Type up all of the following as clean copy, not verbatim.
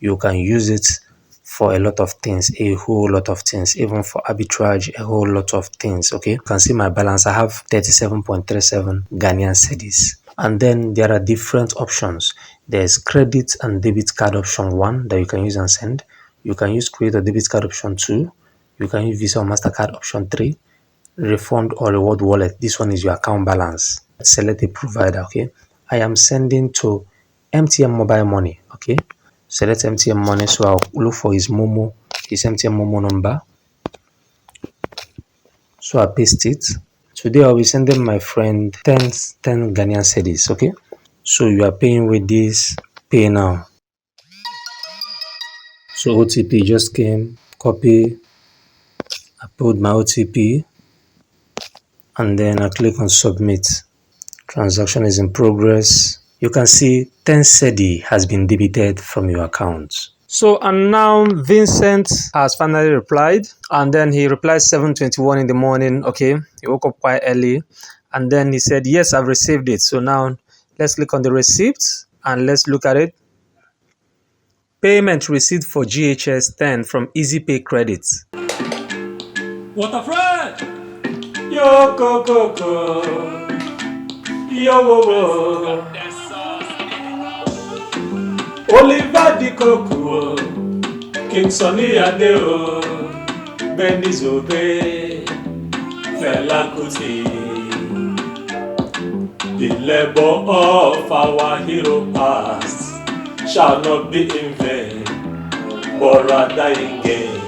you can use it for a lot of things, a whole lot of things, even for arbitrage, a whole lot of things. Okay, you can see my balance. I have 37.37 Ghanaian cedis. And then there are different options. There's credit and debit card option 1 that you can use and send. You can use credit or debit card option 2. You can use Visa or MasterCard option 3. Refund or reward wallet. This one is your account balance. Select a provider. Okay, I am sending to MTN Mobile Money. Okay, select MTN Money. So I'll look for his MTN Momo number. So I paste it. Today I'll be sending my friend 10 Ghanaian cedis. Okay, so you are paying with this pay now. So OTP just came. Copy. I put my OTP and then I click on submit. Transaction is in progress. You can see 10 CEDI has been debited from your account. So, and now Vincent has finally replied, and then he replied 7:21 in the morning. Okay, he woke up quite early, and then he said, yes, I've received it. So now let's click on the receipt and let's look at it. Payment received for GHS 10 from EasyPay Credits. What a friend! Yo, go. Yo, wo. Oliver Di Coco, King Sonny Adeo, Benny Zobe, Fela Kuti. The labor of our hero past shall not be in vain, but rather in gain.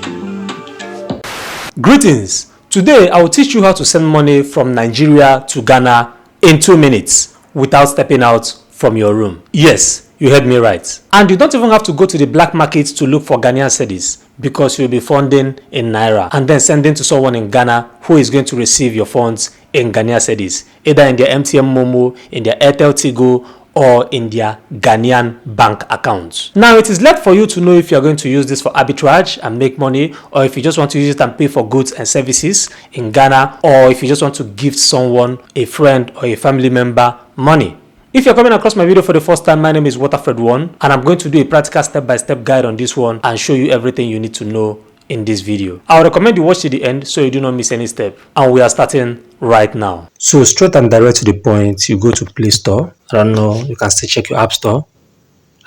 Greetings! Today I will teach you how to send money from Nigeria to Ghana in 2 minutes without stepping out from your room. Yes, you heard me right. And you don't even have to go to the black market to look for Ghanaian cedis, because you'll be funding in NAIRA and then sending to someone in Ghana who is going to receive your funds in Ghanaian cedis, either in their MTN Momo, in their Airtel Tigo, or in their Ghanaian bank accounts. Now, it is left for you to know if you are going to use this for arbitrage and make money, or if you just want to use it and pay for goods and services in Ghana, or if you just want to gift someone, a friend or a family member, money. If you're coming across my video for the first time, my name is Waterfred1, and I'm going to do a practical step-by-step guide on this one and show you everything you need to know in this video. I would recommend you watch to the end so you do not miss any step. And we are starting right now. So straight and direct to the point, you go to Play Store. I don't know, you can still check your App Store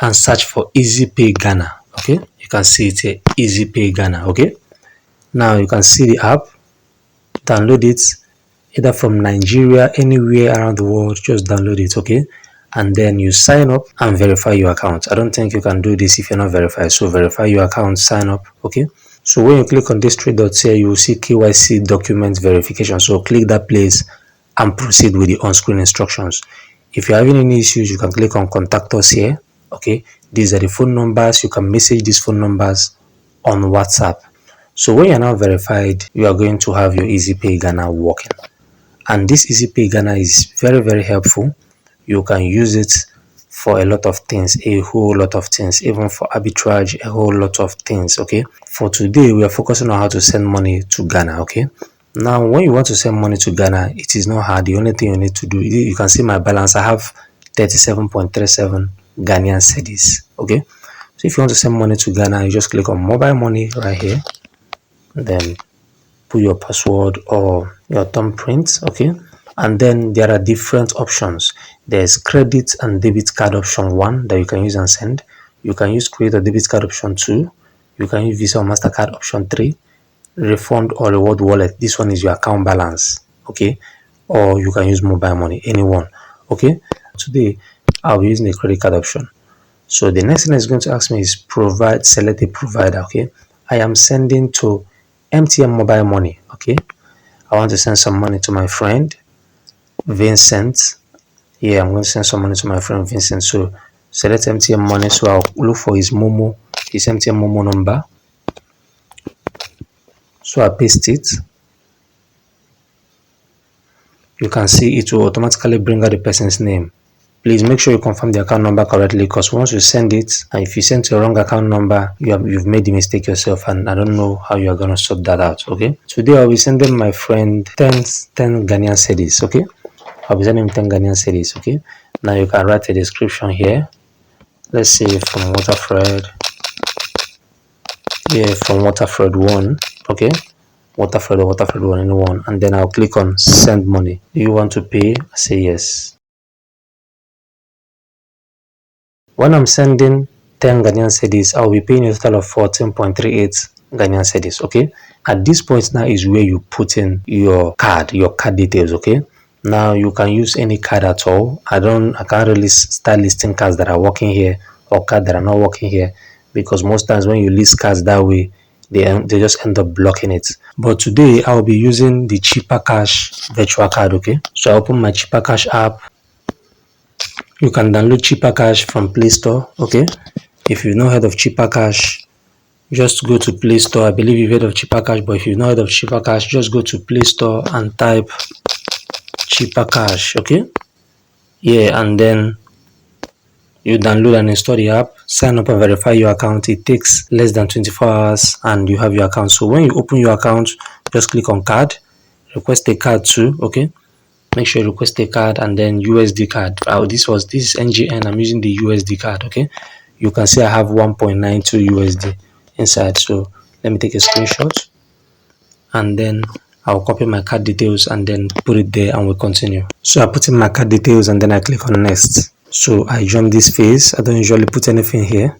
and search for EasyPay Ghana. Okay, you can see it here, EasyPay Ghana. Okay, now you can see the app. Download it either from Nigeria, anywhere around the world. Just download it. Okay, and then you sign up and verify your account. I don't think you can do this if you're not verified, so verify your account, sign up. Okay, so when you click on these 3 dots here, you will see KYC document verification. So click that place and proceed with the on-screen instructions. If you're having any issues, you can click on contact us here. Okay, these are the phone numbers. You can message these phone numbers on WhatsApp. So when you're now verified, you are going to have your EasyPay Ghana working. And this EasyPay Ghana is very, very helpful. You can use it for a lot of things, a whole lot of things, even for arbitrage, a whole lot of things. Okay, for today we are focusing on how to send money to Ghana. Okay, now when you want to send money to Ghana, it is not hard. The only thing you need to do, you can see my balance. I have 37.37 Ghanaian cedis. Okay, so if you want to send money to Ghana, you just click on mobile money right here, then put your password or your thumbprint. Okay, and then there are different options. There's credit and debit card option 1 that you can use and send. You can use credit or debit card option 2. You can use Visa or MasterCard option 3. Refund or reward wallet. This one is your account balance. Okay, or you can use mobile money, anyone. Okay, today I'll be using the credit card option. So the next thing it's going to ask me is select a provider. Okay, I am sending to MTN Mobile Money. Okay, I want to send some money to my friend Vincent. Yeah, I'm going to send some money to my friend Vincent. So select MTN Money. So I'll look for his MTN Momo number. So I paste it. You can see it will automatically bring out the person's name. Please make sure you confirm the account number correctly, because once you send it, and if you send to a wrong account number, you've made the mistake yourself, and I don't know how you are going to sort that out. Okay, today I'll be sending my friend 10 Ghanaian cedis. Okay, I'll be sending him 10 Ghanaian cedis. Okay, now you can write a description here. Let's say from Waterfred Yeah, from Waterford 1. Okay, Waterford or Waterford 1, anyone. And then I'll click on send money. Do you want to pay? I say yes. When I'm sending 10 Ghanaian cedis, I'll be paying a total of 14.38 Ghanaian cedis. Okay, at this point now is where you put in your card details. Okay, now you can use any card at all. I can't really start listing cards that are working here or cards that are not working here, because most times when you list cards that way, they just end up blocking it. But today I'll be using the Cheaper Cash virtual card. Okay, so I open my Cheaper Cash app. You can download Cheaper Cash from Play Store. Okay, if you've not heard of Cheaper Cash, just go to Play Store. I believe you've heard of Cheaper Cash, but if you've not heard of Cheaper Cash, just go to Play Store and type Cheaper Cash. Okay, yeah, and then you download and install the app, sign up and verify your account. It takes less than 24 hours and you have your account. So when you open your account, just click on card, request a card too. Okay, make sure you request a card, and then USD card. This is NGN. I'm using the USD card. Okay, you can see I have 1.92 USD inside. So let me take a screenshot, and then I'll copy my card details and then put it there, and we'll continue. So I put in my card details and then I click on next. So I jump this phase. I don't usually put anything here.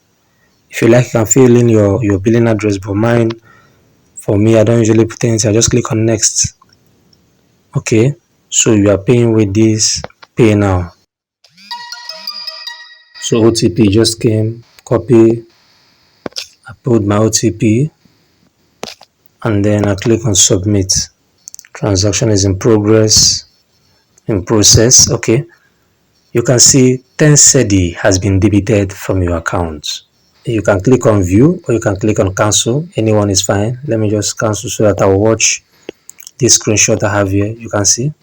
If you like, you can fill in your billing address, but mine, for me, I don't usually put anything. I just click on next. Okay, so you are paying with this pay now. So OTP just came, copy, I put my OTP, and then I click on submit. Transaction is in process. Okay, you can see 10 CEDI has been debited from your account. You can click on view or you can click on cancel. Anyone is fine. Let me just cancel so that I will watch this screenshot I have here. You can see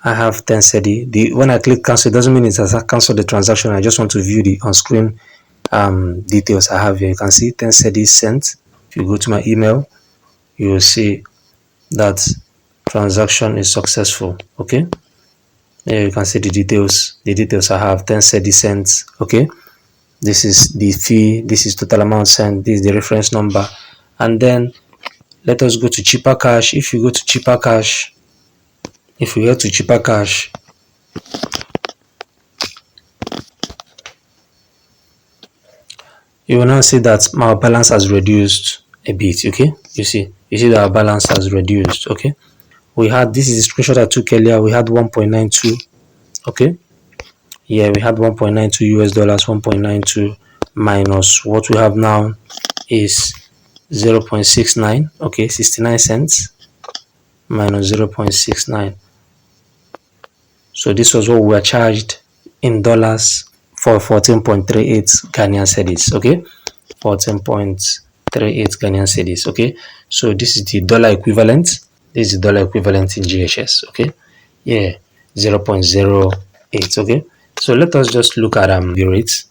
I have 10 CEDI. When I click cancel, it doesn't mean it has cancelled the transaction. I just want to view the on-screen details I have here. You can see 10 CEDI sent. If you go to my email, you will see that transaction is successful. Okay, here you can see the details I have. 10 CEDI sent. Okay, this is the fee, this is total amount sent, this is the reference number. And then let us go to Cheaper Cash. If you go to Cheaper Cash, if we go to Cheaper Cash, you will now see that our balance has reduced a bit. Okay, you see that our balance has reduced. Okay, we had, this is the screenshot I took earlier, we had 1.92. okay, yeah, we had 1.92 US dollars. 1.92 minus what we have now is 0.69. okay, 69 cents minus 0.69. so this was what we were charged in dollars for 14.38 Ghanaian cedis. Okay, 14.38 Ghanaian cedis. Okay, so this is the dollar equivalent. This is the dollar equivalent in GHS. Okay, yeah, 0.08. okay, so let us just look at the rates.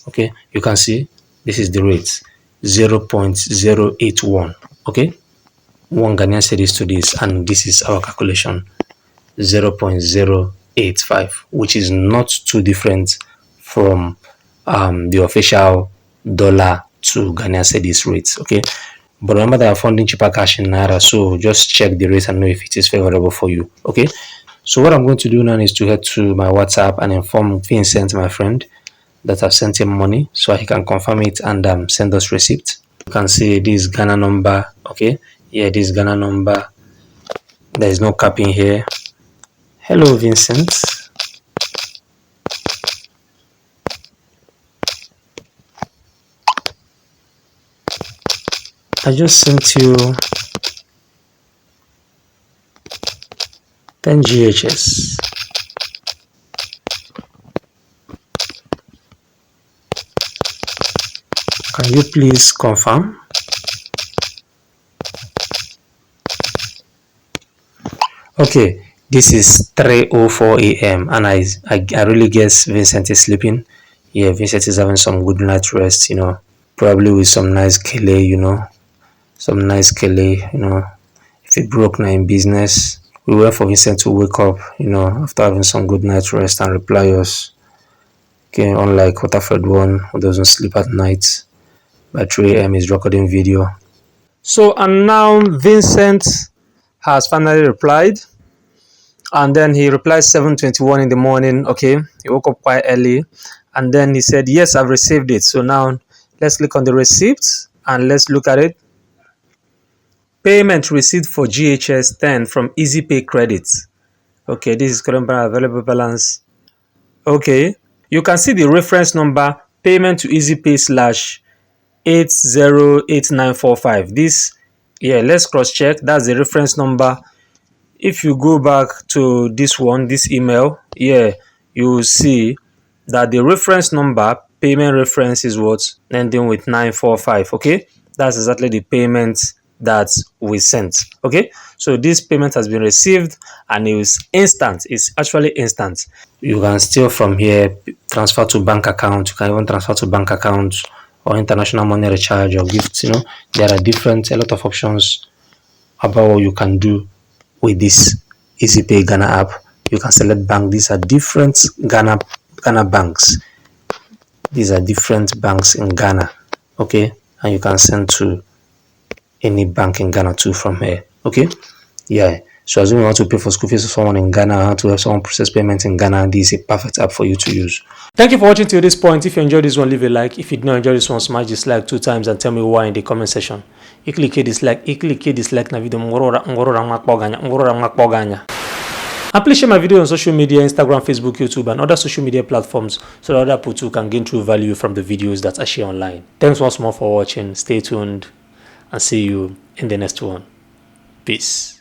Okay, you can see this is the rate, 0.081. okay, 1 Ghanaian cedis to this, and this is our calculation, 0.085, which is not too different from the official dollar to Ghanaian cedis rates. Okay, but remember that I'm funding Cheaper Cash in Naira, so just check the rate and know if it is favorable for you. Okay, so what I'm going to do now is to head to my WhatsApp and inform Vincent, my friend, that I've sent him money so he can confirm it and send us receipt. You can see this Ghana number. Okay, yeah, this Ghana number, there is no capping here. Hello Vincent, I just sent you 10 GHS. Can you please confirm? Okay, this is 3:04 a.m. and I really guess Vincent is sleeping. Yeah, Vincent is having some good night rest, you know, probably with some nice kele, you know, some nice kele, you know. If it broke now in business, we wait for Vincent to wake up, you know, after having some good night rest and reply us. Okay, unlike Waterford one who doesn't sleep at night. by 3 a.m. is recording video. So, and now Vincent has finally replied, and then he replied 7:21 in the morning. Okay, he woke up quite early, and then he said, yes, I've received it. So now let's click on the receipt and let's look at it. Payment received for GHS 10 from EasyPay credits. Okay, this is current available balance. Okay, you can see the reference number, payment to EasyPay /808945. This, yeah, let's cross check. That's the reference number. If you go back to this one, this email, yeah, you will see that the reference number, payment reference, is what, ending with 945. Okay, that's exactly the payment that we sent. Okay, so this payment has been received and it is instant. It's actually instant. You can still from here transfer to bank account. You can even transfer to bank account or international money recharge or gifts. You know, there are a lot of options about what you can do with this EasyPay Ghana app. You can select bank. These are different Ghana banks. These are different banks in Ghana. Okay, and you can send to any bank in Ghana too from here. Okay, yeah. So as you want to pay for school fees for someone in Ghana, how to have someone process payment in Ghana, this is a perfect app for you to use. Thank you for watching till this point. If you enjoyed this one, leave a like. If you did not enjoy this one, smash dislike 2 times and tell me why in the comment section. You click dislike na video and please share my video on social media, Instagram, Facebook, YouTube, and other social media platforms so that other people too can gain true value from the videos that I share online. Thanks once more for watching. Stay tuned and see you in the next one. Peace.